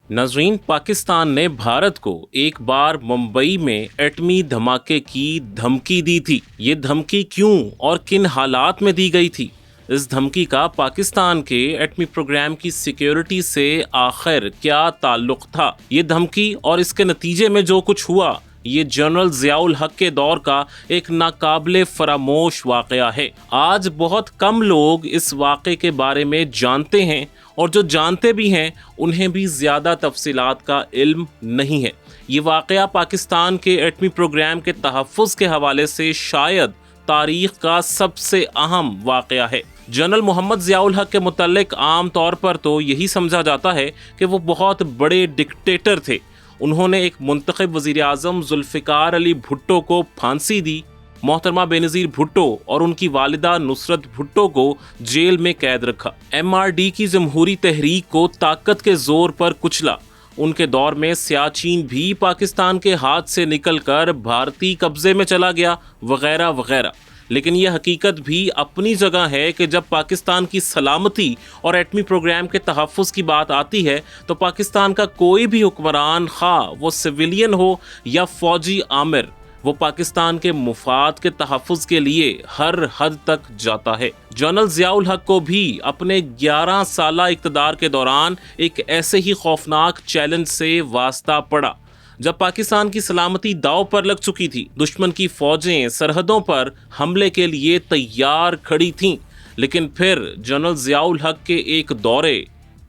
नाजरीन, पाकिस्तान ने भारत को एक बार मुंबई में एटमी धमाके की धमकी दी थी। ये धमकी क्यों और किन हालात में दी गई थी? इस धमकी का पाकिस्तान के एटमी प्रोग्राम की सिक्योरिटी से आखिर क्या ताल्लुक था? ये धमकी और इसके नतीजे में जो कुछ हुआ, ये जनरल ज़ियाउल हक के दौर का एक नाकाबिले फरामोश वाक़या है। आज बहुत कम लोग इस वाक़े के बारे में जानते हैं, और जो जानते भी हैं उन्हें भी ज़्यादा तफसीलात का इल्म नहीं है। ये वाक़या पाकिस्तान के एटमी प्रोग्राम के तहफ़्फ़ुज़ के हवाले से शायद तारीख़ का सबसे अहम वाक़या है। जनरल मोहम्मद ज़ियाउल हक के मुतल्लिक़ आम तौर पर तो यही समझा जाता है कि वो बहुत बड़े डिक्टेटर थे। उन्होंने एक मुंतखब वज़ीर आज़म ज़ुल्फ़िकार अली भुट्टो को फांसी दी, मोहतरमा बेनज़ीर भुट्टो और उनकी वालिदा नुसरत भुट्टो को जेल में कैद रखा, MRD की जमहूरी तहरीक को ताकत के ज़ोर पर कुचला। उनके दौर में सियाचिन भी पाकिस्तान के हाथ से निकलकर भारतीय कब्ज़े में चला गया, वगैरह वगैरह। लेकिन यह हकीकत भी अपनी जगह है कि जब पाकिस्तान की सलामती और एटमी प्रोग्राम के तहफ़्फ़ुज़ की बात आती है तो पाकिस्तान का कोई भी हुक्मरान, खा वो सिविलियन हो या फ़ौजी आमिर, वो पाकिस्तान के मुफाद के तहफ़्फ़ुज़ के लिए हर हद तक जाता है। जनरल ज़ियाउल हक को भी अपने 11 साला इक़्तिदार के दौरान एक ऐसे ही खौफनाक चैलेंज से वास्ता पड़ा। जब पाकिस्तान की सलामती दांव पर लग चुकी थी, दुश्मन की फौजें सरहदों पर हमले के लिए तैयार खड़ी थीं, लेकिन फिर जनरल ज़ियाउल हक के एक दौरे,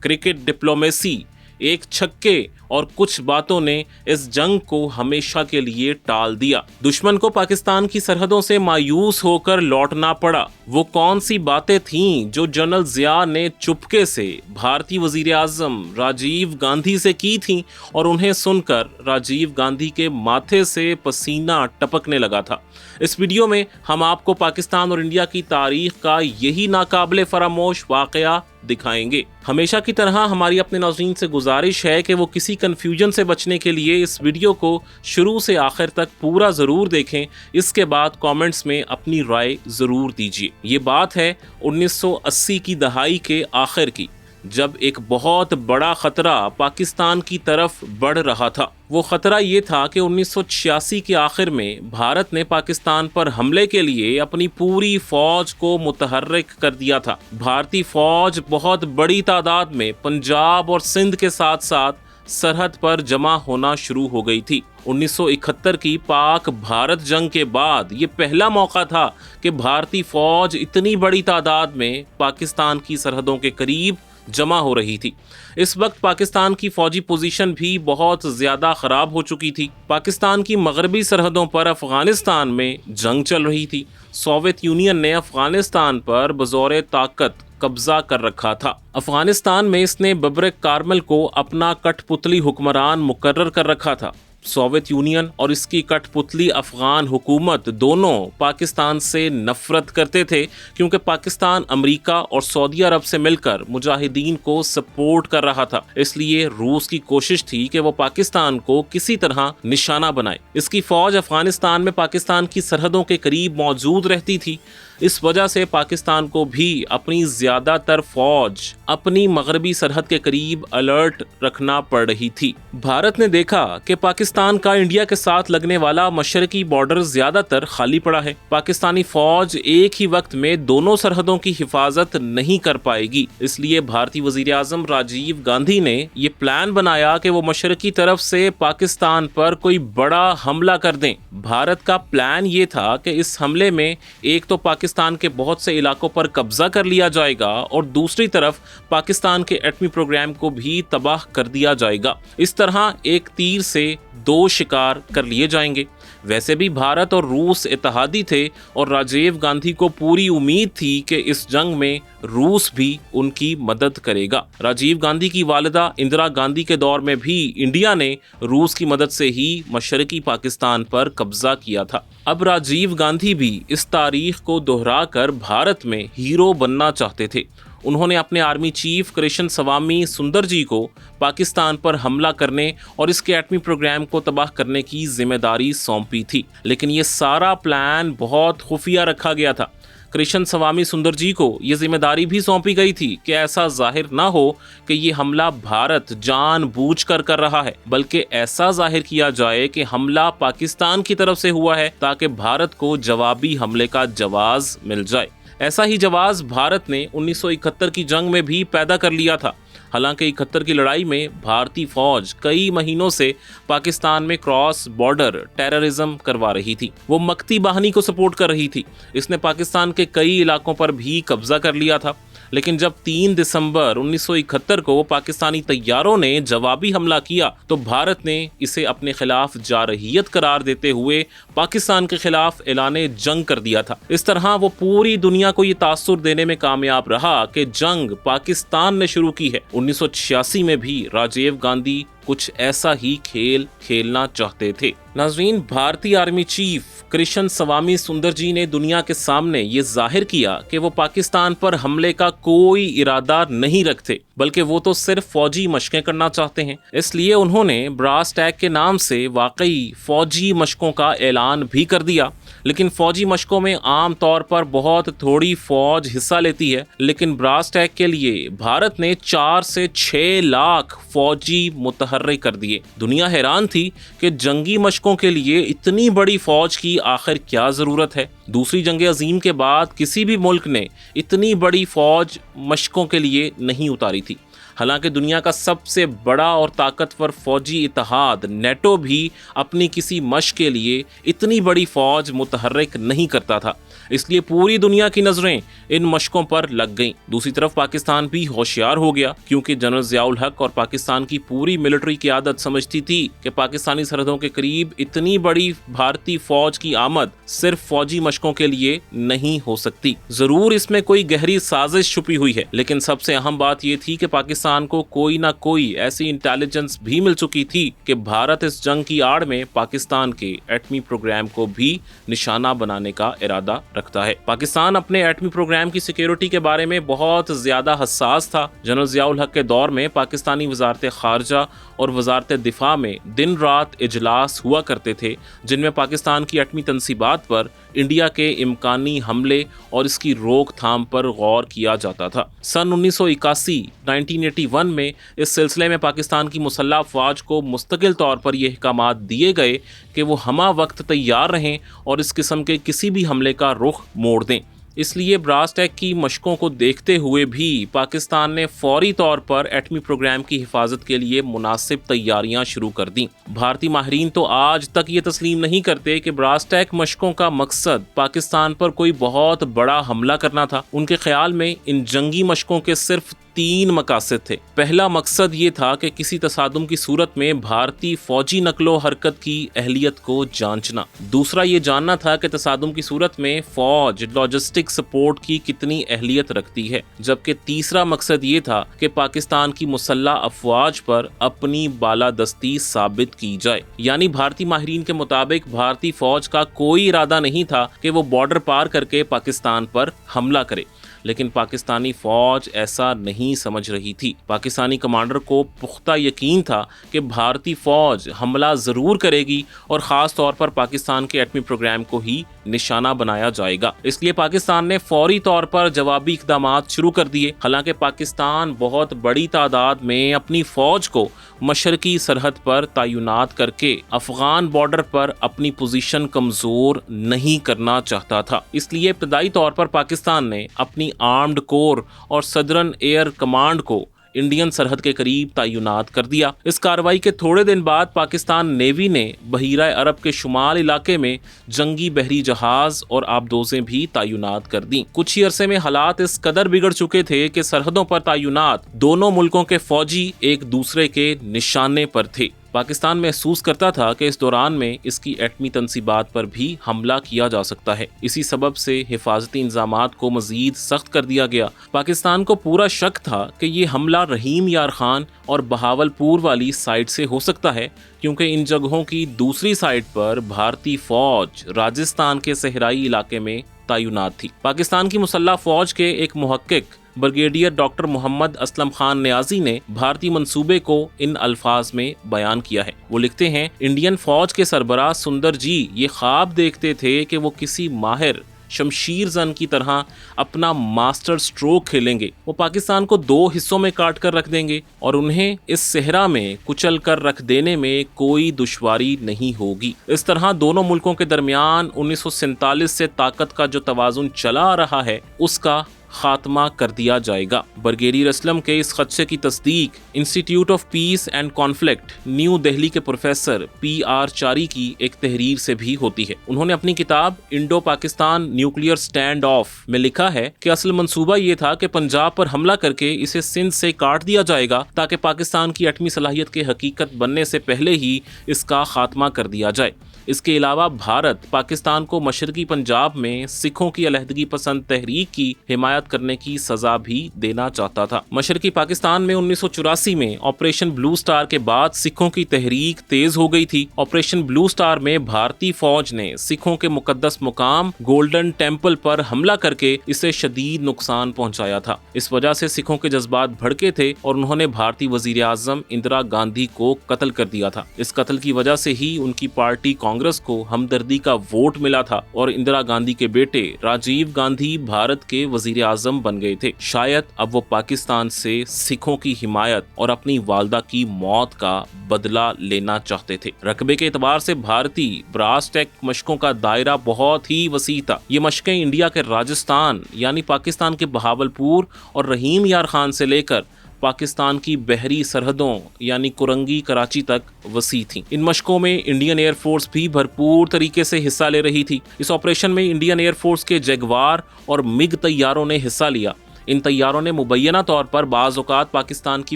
क्रिकेट डिप्लोमेसी, एक छक्के और कुछ बातों ने इस जंग को हमेशा के लिए टाल दिया। दुश्मन को पाकिस्तान की सरहदों से मायूस होकर लौटना पड़ा। वो कौन सी बातें थीं जो जनरल ज़िया ने चुपके से भारतीय वज़ीर आज़म राजीव गांधी से की थीं और उन्हें सुनकर राजीव गांधी के माथे से पसीना टपकने लगा था? इस वीडियो में हम आपको पाकिस्तान और इंडिया की तारीख का यही नाकाबिले फरामोश वाक़या दिखाएंगे। हमेशा की तरह हमारी अपने नाज़रीन से गुजारिश है कि वो किसी कन्फ्यूजन से बचने के लिए इस वीडियो को शुरू से आखिर तक पूरा ज़रूर देखें। इसके बाद कमेंट्स में अपनी राय ज़रूर दीजिए। ये बात है 1980 की दहाई के आखिर की, जब एक बहुत बड़ा ख़तरा पाकिस्तान की तरफ बढ़ रहा था। वो ख़तरा ये था कि 1986 के आखिर में भारत ने पाकिस्तान पर हमले के लिए अपनी पूरी फ़ौज को मुतहर्रिक कर दिया था। भारतीय फ़ौज बहुत बड़ी तादाद में पंजाब और सिंध के साथ साथ सरहद पर जमा होना शुरू हो गई थी। 1971 की पाक भारत जंग के बाद ये पहला मौका था कि भारतीय फ़ौज इतनी बड़ी तादाद में पाकिस्तान की सरहदों के करीब जमा हो रही थी। इस वक्त पाकिस्तान की फौजी पोजीशन भी बहुत ज़्यादा ख़राब हो चुकी थी। पाकिस्तान की मगरबी सरहदों पर अफ़गानिस्तान में जंग चल रही थी। सोवियत यूनियन ने अफ़गानिस्तान पर बज़ौर ताकत कब्ज़ा कर रखा था। अफ़गानिस्तान में इसने बब्र कारमल को अपना कठपुतली हुक्मरान मुकर्रर कर रखा था। सोवियत यूनियन और इसकी कठपुतली अफ़गान हुकूमत दोनों पाकिस्तान से नफ़रत करते थे, क्योंकि पाकिस्तान अमेरिका और सऊदी अरब से मिलकर मुजाहिदीन को सपोर्ट कर रहा था। इसलिए रूस की कोशिश थी कि वो पाकिस्तान को किसी तरह निशाना बनाए। इसकी फ़ौज अफ़गानिस्तान में पाकिस्तान की सरहदों के करीब मौजूद रहती थी। इस वजह से पाकिस्तान को भी अपनी ज़्यादातर फ़ौज अपनी मगरबी सरहद के करीब अलर्ट रखना पड़ रही थी। भारत ने देखा कि पाकिस्तान का इंडिया के साथ लगने वाला मशरकी बॉर्डर ज़्यादातर खाली पड़ा है। पाकिस्तानी फ़ौज एक ही वक्त में दोनों सरहदों की हिफाजत नहीं कर पाएगी। इसलिए भारतीय वज़ीर आज़म राजीव गांधी ने ये प्लान बनाया कि वो मशरकी तरफ से पाकिस्तान पर कोई बड़ा हमला कर दें। भारत का प्लान ये था कि इस हमले में एक तो पाकिस्तान के बहुत से इलाकों पर कब्जा कर लिया जाएगा और दूसरी तरफ पाकिस्तान के एटमी प्रोग्राम को भी तबाह कर दिया जाएगा। इस तरह एक तीर से दो शिकार कर लिए जाएंगे। वैसे भी भारत और रूस इत्तेहादी थे और राजीव गांधी को पूरी उम्मीद थी कि इस जंग में रूस भी उनकी मदद करेगा। राजीव गांधी की वालिदा इंदिरा गांधी के दौर में भी इंडिया ने रूस की मदद से ही मशरकी पाकिस्तान पर कब्जा किया था। अब राजीव गांधी भी इस तारीख को दोहराकर भारत में हीरो बनना चाहते थे। उन्होंने अपने आर्मी चीफ कृष्ण स्वामी सुंदर जी को पाकिस्तान पर हमला करने और इसके एटमी प्रोग्राम को तबाह करने की जिम्मेदारी सौंपी थी। लेकिन ये सारा प्लान बहुत खुफिया रखा गया था। कृष्ण स्वामी सुंदर जी को ये जिम्मेदारी भी सौंपी गई थी कि ऐसा जाहिर ना हो कि ये हमला भारत जानबूझकर कर रहा है, बल्कि ऐसा जाहिर किया जाए कि हमला पाकिस्तान की तरफ से हुआ है ताकि भारत को जवाबी हमले का जवाब मिल जाए। ऐसा ही जवाब भारत ने 1971 की जंग में भी पैदा कर लिया था। हालांकि 71 की लड़ाई में भारतीय फौज कई महीनों से पाकिस्तान में क्रॉस बॉर्डर टेररिज्म करवा रही थी। वो मक्ती बाहिनी को सपोर्ट कर रही थी। इसने पाकिस्तान के कई इलाकों पर भी कब्जा कर लिया था। लेकिन जब 3 दिसंबर 1971 को पाकिस्तानी तैयारों ने जवाबी हमला किया तो भारत ने इसे अपने खिलाफ जारहियत करार देते हुए पाकिस्तान के खिलाफ ऐलाने जंग कर दिया था। इस तरह वो पूरी दुनिया को ये तासुर देने में कामयाब रहा कि जंग पाकिस्तान ने शुरू की है। 1986 में भी राजीव गांधी कुछ ऐसा ही खेल खेलना चाहते थे। नाज़रीन, भारतीय आर्मी चीफ कृष्ण स्वामी सुंदर जी ने दुनिया के सामने ये जाहिर किया कि वो पाकिस्तान पर हमले का कोई इरादा नहीं रखते, बल्कि वो तो सिर्फ फौजी मशकें करना चाहते हैं। इसलिए उन्होंने ब्रास टैग के नाम से वाकई फौजी मशकों का ऐलान भी कर दिया। लेकिन फौजी मशकों में आम तौर पर बहुत थोड़ी फौज हिस्सा लेती है, लेकिन ब्रास टैग के लिए भारत ने 4 से 6 लाख फौजी मुतहर्रिक कर दिए। दुनिया हैरान थी कि जंगी मशकों के लिए इतनी बड़ी फौज की आखिर क्या जरूरत है। दूसरी जंग अजीम के बाद किसी भी मुल्क ने इतनी बड़ी फौज मशकों के लिए नहीं उतारी थी। हालांकि दुनिया का सबसे बड़ा और ताकतवर फौजी इत्तेहाद नेटो भी अपनी किसी मशक के लिए इतनी बड़ी फौज मुतहर्रिक नहीं करता था, इसलिए पूरी दुनिया की नजरें इन मशकों पर लग गईं। दूसरी तरफ पाकिस्तान भी होशियार हो गया, क्योंकि जनरल ज़ियाउल हक और पाकिस्तान की पूरी मिलिट्री क़यादत समझती थी कि पाकिस्तानी सरहदों के करीब इतनी बड़ी भारतीय फौज की आमद सिर्फ फौजी मशकों के लिए नहीं हो सकती। जरूर इसमें कोई गहरी साजिश छुपी हुई है, लेकिन सबसे अहम बात यह थी कि पाकिस्तान को कोई ना कोई ऐसी इंटेलिजेंस भी मिल चुकी थी कि भारत इस जंग की आड़ में पाकिस्तान के एटमी प्रोग्राम को भी निशाना बनाने का इरादा रखता है। पाकिस्तान अपने एटमी प्रोग्राम की सिक्योरिटी के बारे में बहुत ज्यादा हसास था। जनरल ज़ियाउल हक के दौर में पाकिस्तानी वजारत खारजा और वजारत दिफा में दिन रात इजलास हुआ करते थे, जिनमें पाकिस्तान की एटमी तनसीबात पर, इंडिया के इम्कानी हमले और इसकी रोकथाम पर गौर किया जाता था। सन 1981 में इस सिलसिले में पाकिस्तान की मुसल्लह अफवाज को मुस्तकिल तौर पर यह अहकामात दिए गए कि वो हमा वक्त तैयार रहें और इस किस्म के किसी भी हमले का रुख मोड़ दें। इसलिए ब्रास टैग की मशकों को देखते हुए भी पाकिस्तान ने फौरी तौर पर एटमी प्रोग्राम की हिफाजत के लिए मुनासिब तैयारियां शुरू कर दी। भारतीय माहिरीन तो आज तक ये तस्लीम नहीं करते कि ब्रास टैग मशकों का मकसद पाकिस्तान पर कोई बहुत बड़ा हमला करना था। उनके ख्याल में इन जंगी मशकों के सिर्फ 3 मकासद थे। पहला मकसद ये था कि किसी तसादुम की सूरत में भारतीय फौजी नकलो हरकत की अहलियत को जांचना। दूसरा ये जानना था कि तसादुम की सूरत में फौज लॉजिस्टिक सपोर्ट की कितनी अहलियत रखती है। जबकि तीसरा मकसद ये था कि पाकिस्तान की मुसल्लह अफवाज पर अपनी बालादस्ती साबित की जाए। यानी भारतीय माहिरीन के मुताबिक भारतीय फौज का कोई इरादा नहीं था कि वो बॉर्डर पार करके पाकिस्तान पर हमला करे, लेकिन पाकिस्तानी फौज ऐसा नहीं समझ रही थी। पाकिस्तानी कमांडर को पुख्ता यकीन था कि भारतीय फौज हमला ज़रूर करेगी और ख़ास तौर पर पाकिस्तान के एटमी प्रोग्राम को ही निशाना बनाया जाएगा। इसलिए पाकिस्तान ने फौरी तौर पर जवाबी इक़दामात शुरू कर दिए। हालांकि पाकिस्तान बहुत बड़ी तादाद में अपनी फौज को मशरकी सरहद पर तैनात करके अफगान बॉर्डर पर अपनी पोजीशन कमज़ोर नहीं करना चाहता था। इसलिए इब्तदाई तौर पर पाकिस्तान ने अपनी आर्म्ड कोर और सदर्न एयर कमांड को इंडियन सरहद के करीब तैनात कर दिया। इस कार्रवाई के थोड़े दिन बाद पाकिस्तान नेवी ने बहीरा अरब के शुमाल इलाके में जंगी बहरी जहाज और आबदोजें भी तैनात कर दी। कुछ ही अरसे में हालात इस कदर बिगड़ चुके थे कि सरहदों पर तैनात दोनों मुल्कों के फौजी एक दूसरे के निशाने पर थे। पाकिस्तान महसूस करता था कि इस दौरान में इसकी एटमी तनसीबात पर भी हमला किया जा सकता है। इसी सबब से हिफाजती इंतजामात को मजीद सख्त कर दिया गया। पाकिस्तान को पूरा शक था कि ये हमला रहीम यार खान और बहावलपुर वाली साइड से हो सकता है, क्योंकि इन जगहों की दूसरी साइड पर भारतीय फौज राजस्थान के सहराई इलाके में तैनात थी। पाकिस्तान की मुसल्लह फौज के एक मुहक्किक ब्रिगेडियर डॉक्टर मोहम्मद असलम खान नियाजी ने भारतीय मंसूबे को इन अल्फाज में बयान किया है। वो लिखते हैं, इंडियन फौज के सरबराह सुंदर जी ये ख्वाब देखते थे कि वो किसी माहिर शमशीर जन की तरह अपना मास्टर स्ट्रोक खेलेंगे। वो पाकिस्तान को 2 हिस्सों में काट कर रख देंगे और उन्हें इस सहरा में कुचल कर रख देने में कोई दुश्वारी नहीं होगी। इस तरह दोनों मुल्कों के दरमियान 1947 से ताकत का जो तवाजुन चला आ रहा है उसका खात्मा कर दिया जाएगा। ब्रिगेडियर असलम के इस खदशे की तस्दीक institute of peace and conflict new Delhi के प्रोफेसर PR चारी की एक तहरीर से भी होती है। उन्होंने अपनी किताब Indo Pakistan nuclear stand of में लिखा है कि असल मंसूबा ये था कि पंजाब पर हमला करके इसे सिंध से काट दिया जाएगा ताकि पाकिस्तान की एटमी सलाहियत के हकीकत बनने से पहले ही इसका खात्मा कर दिया जाए। इसके अलावा भारत पाकिस्तान को मशरकी पंजाब में सिखों की अलहदगी पसंद तहरीक की हिमायत करने की सजा भी देना चाहता था। मशरकी पाकिस्तान में 1984 में ऑपरेशन ब्लू स्टार के बाद सिखों की तहरीक तेज हो गई थी। ऑपरेशन ब्लू स्टार में भारतीय फौज ने सिखों के मुकद्दस मुकाम गोल्डन टेम्पल पर हमला करके इसे शदीद नुकसान पहुंचाया था। इस वजह से सिखों के जज्बात भड़के थे और उन्होंने भारतीय वजीर आजम इंदिरा गांधी को कत्ल कर दिया था। इस कत्ल की वजह से ही उनकी पार्टी कांग्रेस को हमदर्दी का वोट मिला था और इंदिरा गांधी के बेटे राजीव गांधी भारत के वजीर आजम बन गए थे। शायद अब वो पाकिस्तान से सिखों की हिमायत और अपनी वालदा की मौत का बदला लेना चाहते थे। रकबे के एतबार से भारतीय ब्रास टैक मशकों का दायरा बहुत ही वसी था। ये मशकें इंडिया के राजस्थान यानी पाकिस्तान के बहावलपुर और रहीम यार खान से लेकर पाकिस्तान की बहरी सरहदों यानी कुरंगी कराची तक वसी थी। इन मशकों में इंडियन एयर फोर्स भी भरपूर तरीके से हिस्सा ले रही थी। इस ऑपरेशन में इंडियन एयर फोर्स के जगवार और मिग तैयारों ने हिस्सा लिया। इन तैयारों ने मुबैना तौर पर बाज़ औक़ात पाकिस्तान की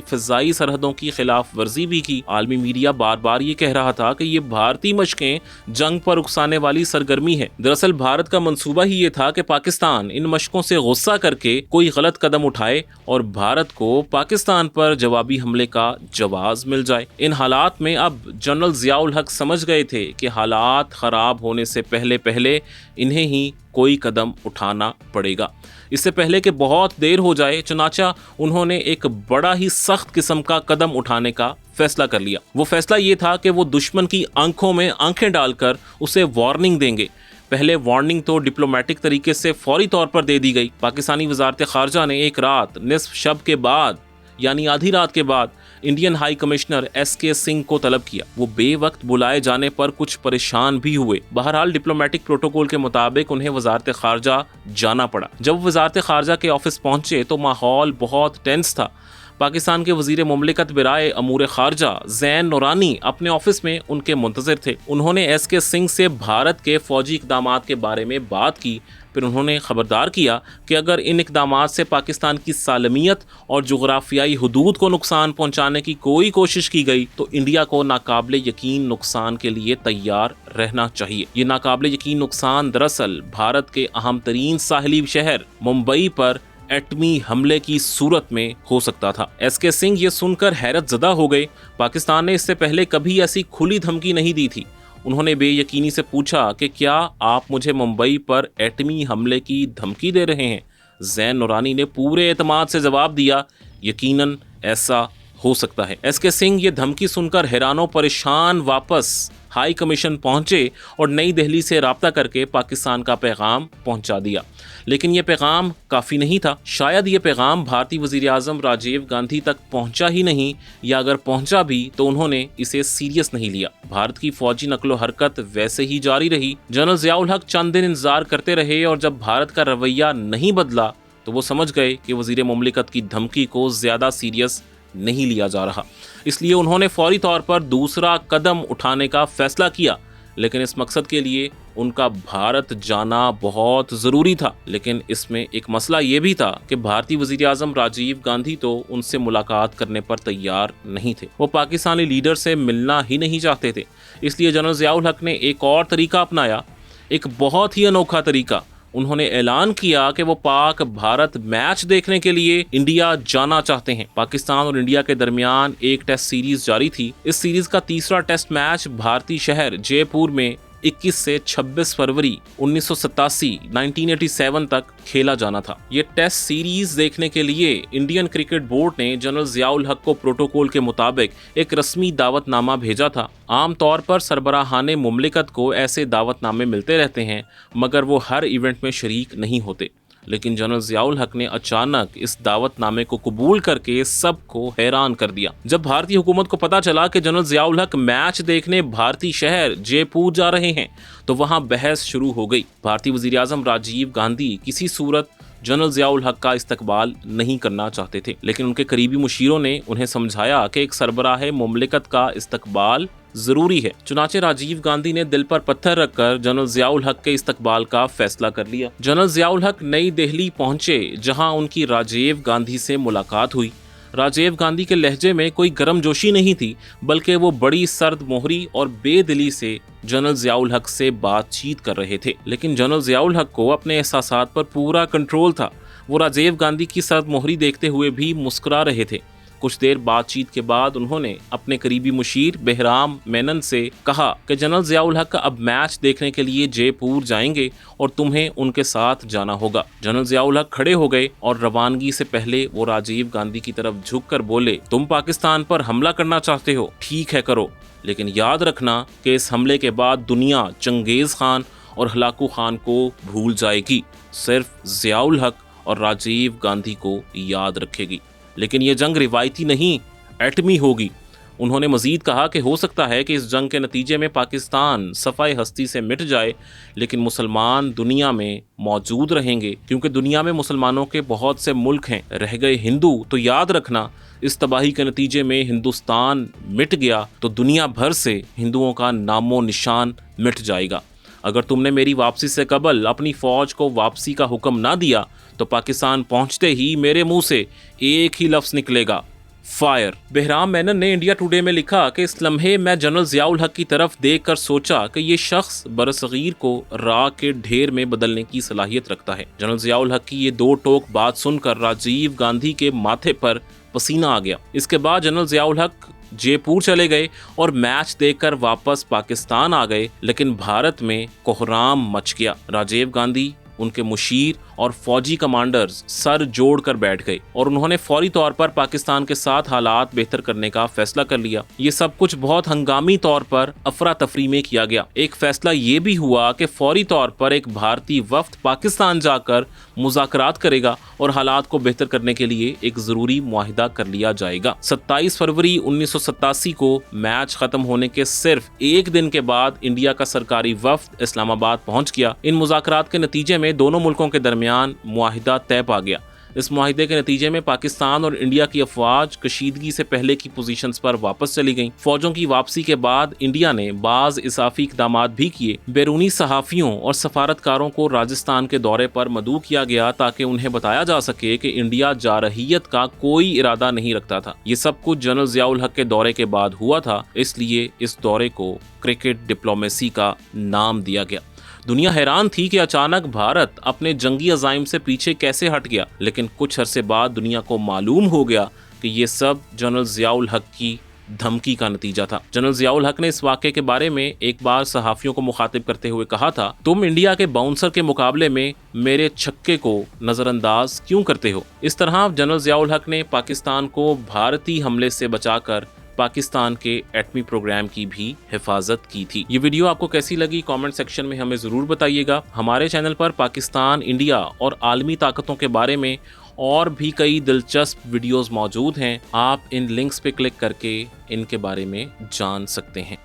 फ़िज़ाई सरहदों की खिलाफ वर्जी भी की। आलमी मीडिया बार बार ये कह रहा था कि ये भारतीय मशकें जंग पर उकसाने वाली सरगर्मी है। दरअसल भारत का मंसूबा ही ये था कि पाकिस्तान इन मशकों से गुस्सा करके कोई गलत कदम उठाए और भारत को पाकिस्तान पर जवाबी हमले का जवाब मिल जाए। इन हालात में अब जनरल ज़ियाउल हक समझ गए थे कि हालात ख़राब होने से पहले इन्हें ही कोई कदम उठाना पड़ेगा, इससे पहले कि बहुत देर हो जाए। चुनाचा उन्होंने एक बड़ा ही सख्त किस्म का कदम उठाने का फैसला कर लिया। वो फैसला ये था कि वो दुश्मन की आंखों में आंखें डालकर उसे वार्निंग देंगे। पहले वार्निंग तो डिप्लोमेटिक तरीके से फौरी तौर पर दे दी गई। पाकिस्तानी वजारत खारजा ने एक रात निस्फ शब के बाद यानी आधी रात के बाद Indian high commissioner SK Singh को तलब किया। वो बेवक्त बुलाए जाने पर कुछ परेशान भी हुए। बहरहाल डिप्लोमेटिक प्रोटोकॉल के मुताबिक उन्हें वजारत खारजा जाना पड़ा। जब वजारत खारजा के ऑफिस पहुंचे तो माहौल बहुत टेंस था। पाकिस्तान के वजीर मुमलिकत बराए अमूर खारजा ज़ैन नूरानी अपने ऑफिस में उनके मुंतज़िर थे। उन्होंने SK सिंह से भारत के फौजी इक़दामात के बारे में बात की। फिर उन्होंने खबरदार किया कि अगर इन इक़दामात से पाकिस्तान की सालमियत और जुग़राफ़ियाई हुदूद को नुकसान पहुंचाने की कोई कोशिश की गई तो इंडिया को नाकाबिले यकीन नुकसान के लिए तैयार रहना चाहिए। ये नाकाबिले यकीन नुकसान दरअसल भारत के अहम तरीन साहिली शहर मुंबई पर एटमी हमले की सूरत में हो सकता था। SK सिंह ये सुनकर हैरत ज़दा हो गए। पाकिस्तान ने इससे पहले कभी ऐसी खुली धमकी नहीं दी थी। उन्होंने बेयकीनी से पूछा कि क्या आप मुझे मुंबई पर एटमी हमले की धमकी दे रहे हैं? ज़ैन नूरानी ने पूरे एतमाद से जवाब दिया, यकीनन ऐसा हो सकता है। SK सिंह ये धमकी सुनकर हैरानो परेशान वापस हाई कमीशन पहुंचे और नई दिल्ली से राब्ता करके पाकिस्तान का पैगाम पहुंचा दिया। लेकिन ये पैगाम काफ़ी नहीं था। शायद ये पैगाम भारतीय वज़ीर आज़म राजीव गांधी तक पहुंचा ही नहीं, या अगर पहुंचा भी तो उन्होंने इसे सीरियस नहीं लिया। भारत की फौजी नकलो हरकत वैसे ही जारी रही। जनरल ज़ियाउल हक चंद दिन इंतजार करते रहे और जब भारत का रवैया नहीं बदला तो वो समझ गए कि वज़ीर मुमलिकत की धमकी को ज़्यादा सीरियस नहीं लिया जा रहा। इसलिए उन्होंने फौरी तौर पर दूसरा कदम उठाने का फैसला किया। लेकिन इस मकसद के लिए उनका भारत जाना बहुत ज़रूरी था। लेकिन इसमें एक मसला ये भी था कि भारतीय वज़ीर आज़म राजीव गांधी तो उनसे मुलाकात करने पर तैयार नहीं थे। वो पाकिस्तानी लीडर से मिलना ही नहीं चाहते थे। इसलिए जनरल ज़ियाउल हक ने एक और तरीका अपनाया, एक बहुत ही अनोखा तरीका। उन्होंने ऐलान किया कि वो पाक भारत मैच देखने के लिए इंडिया जाना चाहते हैं। पाकिस्तान और इंडिया के दरमियान एक टेस्ट सीरीज जारी थी। इस सीरीज का तीसरा टेस्ट मैच भारतीय शहर जयपुर में 21 से 26 फरवरी 1987 तक खेला जाना था। ये टेस्ट सीरीज देखने के लिए इंडियन क्रिकेट बोर्ड ने जनरल जियाउल हक को प्रोटोकॉल के मुताबिक एक रस्मी दावतनामा भेजा था। आमतौर पर सरबराहाने मुमलिकत को ऐसे दावतनामे मिलते रहते हैं, मगर वो हर इवेंट में शरीक नहीं होते। लेकिन जनरल जियाउल हक ने अचानक इस दावतनामे को कबूल करके सबको हैरान कर दिया। जब भारतीय हुकूमत को पता चला कि जनरल जियाउल हक मैच देखने भारतीय शहर जयपुर जा रहे हैं, तो वहां बहस शुरू हो गई। भारतीय वजीर आज़म राजीव गांधी किसी सूरत जनरल जियाउल हक का इस्तकबाल नहीं करना चाहते थे, लेकिन उनके करीबी मुशीरों ने उन्हें समझाया कि एक सरबराह मुमलिकत का इस्तकबाल जरूरी है। चुनाचे राजीव गांधी ने दिल पर पत्थर रखकर जनरल जियाउल हक के इस्तकबाल का फैसला कर लिया। जनरल जियाउल हक नई दिल्ली पहुंचे, जहां उनकी राजीव गांधी से मुलाकात हुई। राजीव गांधी के लहजे में कोई गर्मजोशी नहीं थी, बल्कि वो बड़ी सर्द मोहरी और बेदिली से जनरल जियाउल हक से बातचीत कर रहे थे। लेकिन जनरल जियाउल हक को अपने एहसासात पर पूरा कंट्रोल था। वो राजीव गांधी की सर्द मोहरी देखते हुए भी मुस्कुरा रहे थे। कुछ देर बातचीत के बाद उन्होंने अपने करीबी मुशीर बेहराम मेनन से कहा कि जनरल जियाउल हक अब मैच देखने के लिए जयपुर जाएंगे और तुम्हें उनके साथ जाना होगा। जनरल जियाउल हक खड़े हो गए और रवानगी से पहले वो राजीव गांधी की तरफ झुककर बोले, तुम पाकिस्तान पर हमला करना चाहते हो, ठीक है करो, लेकिन याद रखना कि इस हमले के बाद दुनिया चंगेज खान और हलाकू खान को भूल जाएगी, सिर्फ जियाउल हक और राजीव गांधी को याद रखेगी। लेकिन ये जंग रिवायती नहीं, एटमी होगी। उन्होंने मजीद कहा कि हो सकता है कि इस जंग के नतीजे में पाकिस्तान सफ़ाए हस्ती से मिट जाए, लेकिन मुसलमान दुनिया में मौजूद रहेंगे, क्योंकि दुनिया में मुसलमानों के बहुत से मुल्क हैं। रह गए हिंदू, तो याद रखना इस तबाही के नतीजे में हिंदुस्तान मिट गया तो दुनिया भर से हिंदुओं का नामो निशान मिट जाएगा। अगर तुमने मेरी वापसी से कबल अपनी फ़ौज को वापसी का हुक्म ना दिया तो पाकिस्तान पहुंचते ही मेरे मुंह से एक ही लफ्ज़ निकलेगा, फायर। बेहराम मेनन ने इंडिया टुडे में लिखा कि इस लम्हे मैं जनरल जियाउल हक की तरफ देखकर सोचा कि ये शख्स बरसगीर को राख के ढेर में बदलने की सलाहियत रखता है। जनरल जियाउल हक की ये दो टोक बात सुनकर राजीव गांधी के माथे पर पसीना आ गया। इसके बाद जनरल जियाउल हक जयपुर चले गए और मैच देखकर वापस पाकिस्तान आ गए, लेकिन भारत में कोहराम मच गया। राजीव गांधी, उनके मुशीर और फौजी कमांडर्स सर जोड़कर बैठ गए और उन्होंने फौरी तौर पर पाकिस्तान के साथ हालात बेहतर करने का फैसला कर लिया। ये सब कुछ बहुत हंगामी तौर पर अफरा तफरी में किया गया। एक फैसला ये भी हुआ कि फौरी तौर पर एक भारतीय वफ्द पाकिस्तान जाकर मुज़ाकरात करेगा और हालात को बेहतर करने के लिए एक ज़रूरी मुआहिदा कर लिया जाएगा। 27 फरवरी 1987 को मैच खत्म होने के सिर्फ एक दिन के बाद इंडिया का सरकारी वफ्द इस्लामाबाद पहुंच गया। इन मुज़ाकरात के नतीजे में दोनों मुल्कों के दरमियान मुआहिदा तय पा गया। इस मुआहिदे के नतीजे में पाकिस्तान और इंडिया की अफवाज कशीदगी से पहले की पोजीशंस पर वापस चली गईं। फौजों की वापसी के बाद इंडिया ने बाज इसाफी इक़दामात भी किए। बैरूनी सहाफ़ियों और सफारतकारों को राजस्थान के दौरे पर मदऊ किया गया ताकि उन्हें बताया जा सके कि इंडिया जारहियत का कोई इरादा नहीं रखता था। ये सब कुछ जनरल जियाउल हक के दौरे के बाद हुआ था, इसलिए इस दौरे को क्रिकेट डिप्लोमेसी का नाम दिया गया। दुनिया हैरान थी कि अचानक भारत अपने जंगी अज़ाइम से पीछे कैसे हट गया, लेकिन कुछ अरसे बाद दुनिया को मालूम हो गया कि ये सब जनरल जियाउल हक की धमकी का नतीजा था। जनरल जियाउल हक ने इस वाक़े के बारे में एक बार सहाफ़ियों को मुखातिब करते हुए कहा था, तुम इंडिया के बाउंसर के मुकाबले में मेरे छक्के को नज़रअंदाज क्यों करते हो। इस तरह जनरल जियाउल हक ने पाकिस्तान को भारतीय हमले से बचाकर पाकिस्तान के एटमी प्रोग्राम की भी हिफाजत की थी। ये वीडियो आपको कैसी लगी कमेंट सेक्शन में हमें ज़रूर बताइएगा। हमारे चैनल पर पाकिस्तान, इंडिया और आलमी ताकतों के बारे में और भी कई दिलचस्प वीडियोस मौजूद हैं। आप इन लिंक्स पे क्लिक करके इनके बारे में जान सकते हैं।